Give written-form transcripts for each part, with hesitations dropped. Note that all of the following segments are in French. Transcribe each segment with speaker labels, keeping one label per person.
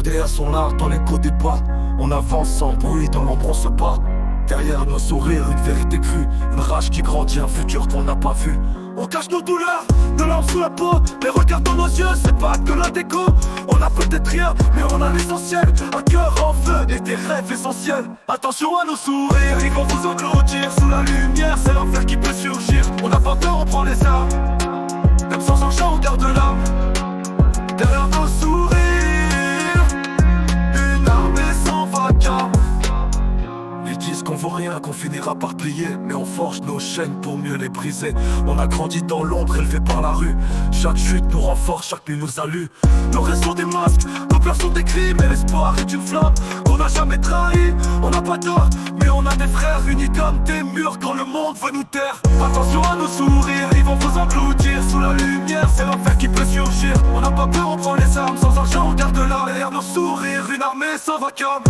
Speaker 1: RDR sont là dans l'écho des pas. On avance sans bruit dans l'ombre on se bat. Derrière nos sourires une vérité crue, une rage qui grandit, un futur qu'on n'a pas vu. On cache nos douleurs, de l'âme sous la peau. Les regards dans nos yeux, c'est pas que la déco. On a peut-être rien, mais on a l'essentiel. Un cœur en feu et des rêves essentiels. Attention à nos sourires, ils vont vous engloutir. Sous la lumière, c'est l'enfer qui peut surgir. On n'a pas peur, on prend les armes. Même sans argent, on garde l'âme. Derrière nos sourires, une armée sans vacarme. Ils disent qu'on vaut rien, qu'on finira par plier. Mais on forge nos chaînes pour mieux les briser. On a grandi dans l'ombre, élevé par la rue. Chaque chute nous renforce, chaque nuit nous salue. Nos rêves sont des masques, nos peurs sont des crimes. Et l'espoir est une flamme qu'on n'a jamais trahi. On n'a pas tort, mais on a des frères unis comme des murs quand le monde veut nous taire. Attention à nos sourires, ils vont vous engloutir. Sous la lumière, c'est l'enfer qui peut surgir. On n'a pas peur, on prend les armes. Sans argent, on garde l'âme. Derrière nos sourires, une armée sans vacarme.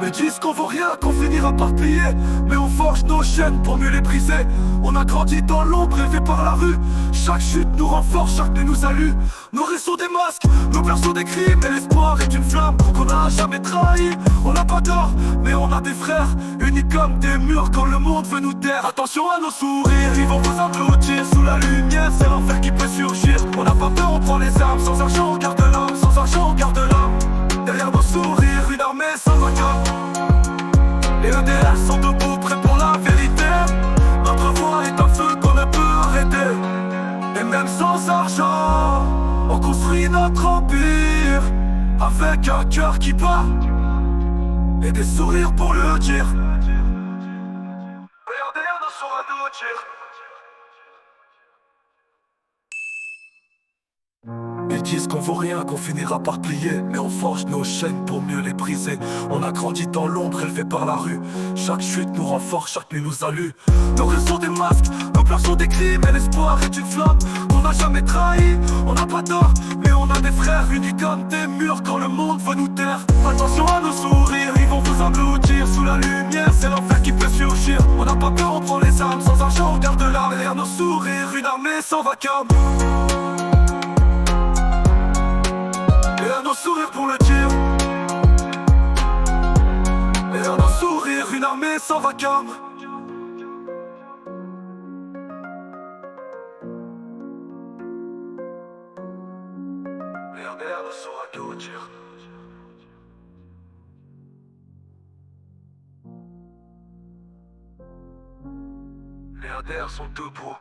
Speaker 1: Ils disent qu'on vaut rien, qu'on finira par plier. Mais on forge nos chaînes pour mieux les briser. On a grandi dans l'ombre, élevé par la rue. Chaque chute nous renforce, chaque nuit nous salue. Nos rêves sont des masques, nos peurs sont des crimes. Et l'espoir est une flamme qu'on n'a jamais trahi. On n'a pas tort, mais on a des frères unis comme des murs quand le monde veut nous taire. Attention à nos sourires, ils vont vous engloutir. Sous la lumière, c'est l'enfer qui peut surgir. On n'a pas peur, on prend les armes. Sans argent, on garde l'âme. Sans argent, on garde l'âme. Derrière nos sourires, une armée sans vacarme. Les EDR sont debout, prêts pour la vérité. Notre voix est un feu qu'on ne peut arrêter. Et même sans argent, on construit notre empire. Avec un cœur qui bat et des sourires pour le dire. RDR ne saura nous dire. Ils disent qu'on vaut rien, qu'on finira par plier. Mais on forge nos chaînes pour mieux les briser. On a grandi dans l'ombre, élevé par la rue. Chaque chute nous renforce, chaque nuit nous salue. Nos rêves sont des masques, nos pleurs sont des crimes. Et l'espoir est une flamme qu'on n'a jamais trahi. On n'a pas tort, mais on a des frères unis comme des murs quand le monde veut nous taire. Attention à nos sourires, ils vont vous engloutir. Sous la lumière, c'est l'enfer qui peut surgir. On n'a pas peur, on prend les armes. Sans argent, on garde l'âme. Derrière nos sourires, une armée sans vacarme. Et à nos sourires pour le dire. Et à nos sourires, une armée sans vacarme. RDR ne saura tout dire. Les RDR sont debout.